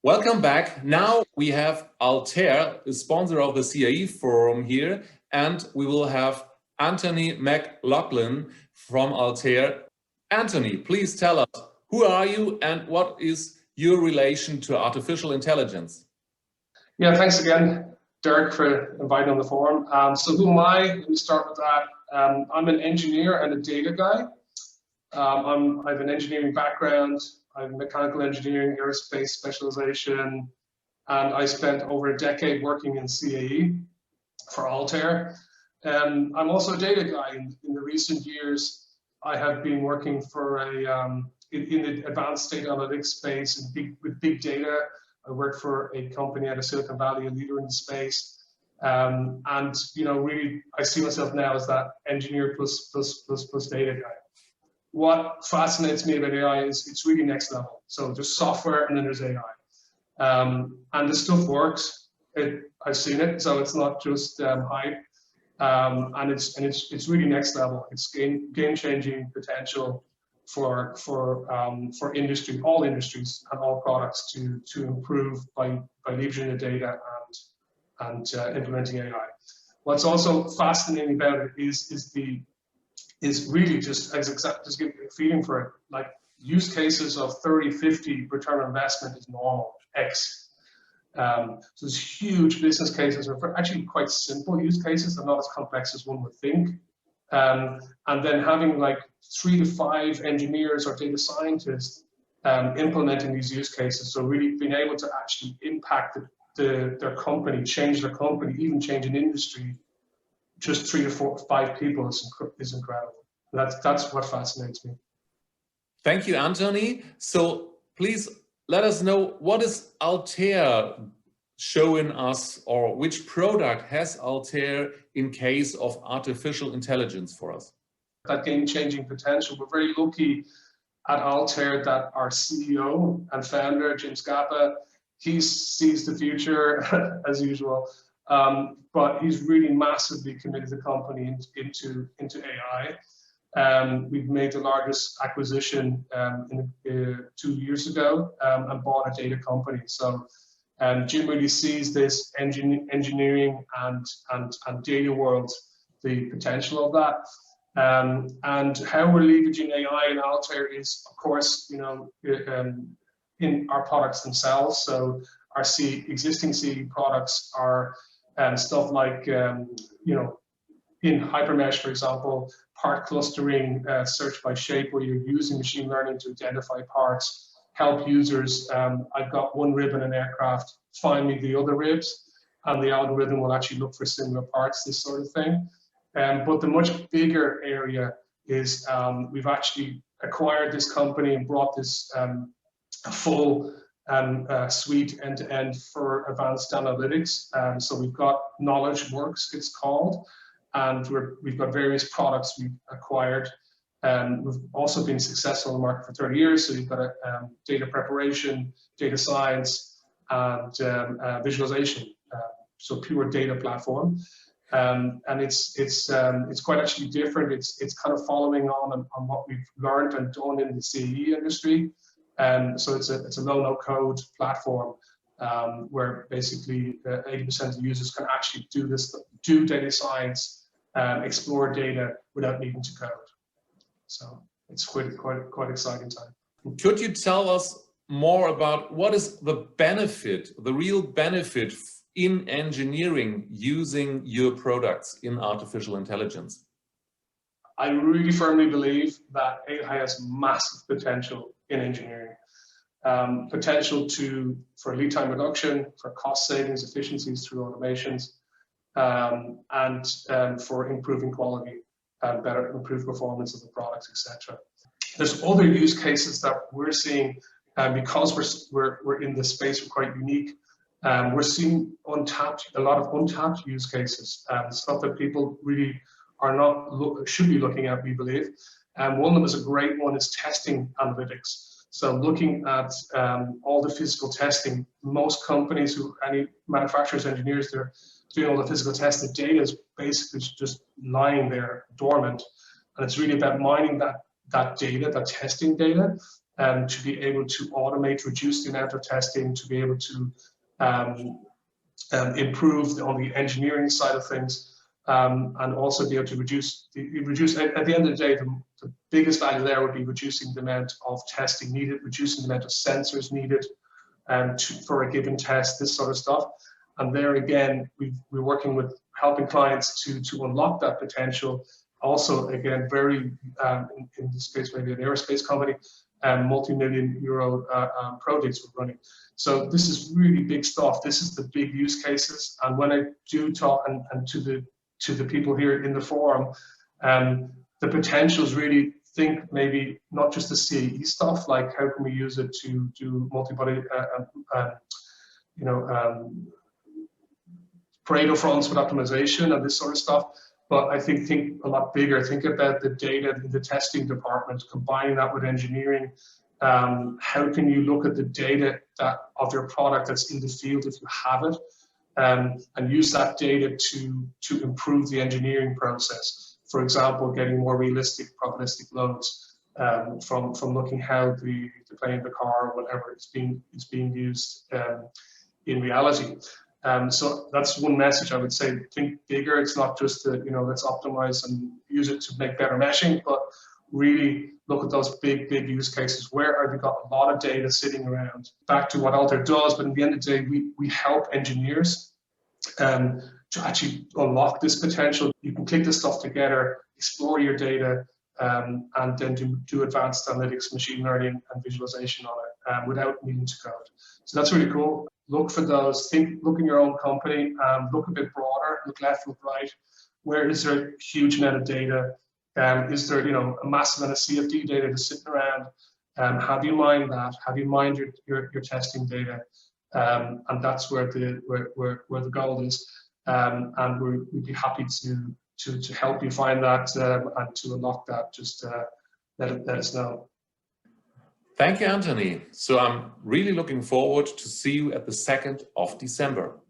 Welcome back. Now we have Altair, a sponsor of the CAE-FORUM here, and we will have Anthony Loughlin from Altair. Anthony, please tell us, who are you and what is your relation to artificial intelligence? Yeah, thanks again, Derek, for inviting on the forum. So who am I? Let me start with that. I'm an engineer and a data guy. I have an engineering background. I have mechanical engineering, aerospace specialization, and I spent over a decade working in CAE for Altair. I'm also a data guy. In the recent years, I have been working for in the advanced data analytics space and with big data. I work for a company out of Silicon Valley, a leader in the space. And really, I see myself now as that engineer plus data guy. What fascinates me about AI is it's really next level. So there's software and then there's AI. And this stuff works. I've seen it, so it's not just hype. And it's really next level. It's game-changing potential for industry, all industries and all products to improve by leveraging the data and implementing AI. What's also fascinating about it is really just give you a feeling for it. Like use cases of 30, 50 return on investment is normal, X. So there's huge business cases, or actually quite simple use cases. They're not as complex as one would think. And then having like 3 to 5 engineers or data scientists implementing these use cases. So really being able to actually impact their company, change their company, even change an industry. Just 3 to 4 or 5 people is incredible. That's what fascinates me. Thank you, Anthony. So please let us know, what is Altair showing us, or which product has Altair in case of artificial intelligence for us? That game-changing potential. We're very lucky at Altair that our CEO and founder, Jim Scapa, he sees the future as usual. But he's really massively committed the company into AI. We've made the largest acquisition 2 years ago and bought a data company. So Jim really sees this engineering and data world, the potential of that. And how we're leveraging AI in Altair is, of course, in our products themselves. So our existing CE products are stuff like, in Hypermesh, for example, part clustering, search by shape, where you're using machine learning to identify parts, help users. I've got one rib in an aircraft, find me the other ribs, and the algorithm will actually look for similar parts, this sort of thing. But the much bigger area is we've actually acquired this company and brought this full suite end-to-end for advanced analytics. So we've got Knowledge Works, it's called, and we've got various products we've acquired. We've also been successful in the market for 30 years. So you've got data preparation, data science, and visualization. So pure data platform. And it's quite actually different. It's kind of following on what we've learned and done in the CE industry. So it's a low-no code platform where basically 80% of the users can actually do data science, explore data without needing to code. So it's quite exciting time. Could you tell us more about what is the benefit, the real benefit in engineering using your products in artificial intelligence? I really firmly believe that AI has massive potential in engineering. Potential for lead time reduction, for cost savings, efficiencies through automations, and for improving quality, better improved performance of the products, etc. There's other use cases that we're seeing, because we're in this space, we're quite unique. We're seeing a lot of untapped use cases, stuff that people really should be looking at, we believe. One of them is a great one, is testing analytics. So looking at all the physical testing, most companies any manufacturers, engineers, they're doing all the physical testing. Data is basically just lying there dormant. And it's really about mining that data, that testing data, to be able to automate, reduce the amount of testing, to be able to improve on the engineering side of things, and also be able to reduce at the end of the day, the biggest value there would be reducing the amount of testing needed, reducing the amount of sensors needed for a given test, this sort of stuff. And there again, we're working with helping clients to unlock that potential. Also, again, very in this case, maybe an aerospace company, multi-million euro projects we're running. So this is really big stuff. This is the big use cases. And when I do talk and to the people here in the forum, the potential is really think maybe not just the CAE stuff, like how can we use it to do multi-body, Pareto fronts with optimization and this sort of stuff. But I think a lot bigger. Think about the data in the testing department, combining that with engineering. How can you look at the data of your product that's in the field if you have it, and use that data to improve the engineering process? For example, getting more realistic probabilistic loads from looking how the plane, the car, or whatever is being used in reality. So that's one message I would say. Think bigger. It's not just let's optimize and use it to make better meshing, but really look at those big use cases. Where have we got a lot of data sitting around? Back to what Altair does, but at the end of the day, we help engineers to actually unlock this potential. You can click this stuff together, explore your data, and then do advanced analytics, machine learning, and visualization on it without needing to code. So that's really cool. Look for those. Look in your own company. Look a bit broader. Look left, look right. Where is there a huge amount of data? Is there a massive amount of CFD data just sitting around? Have you mined that? Have you mined your testing data? And that's where the goal is. And we'd be happy to help you find that and to unlock that. Just let us know. Thank you, Anthony. So I'm really looking forward to see you at the 2nd of December.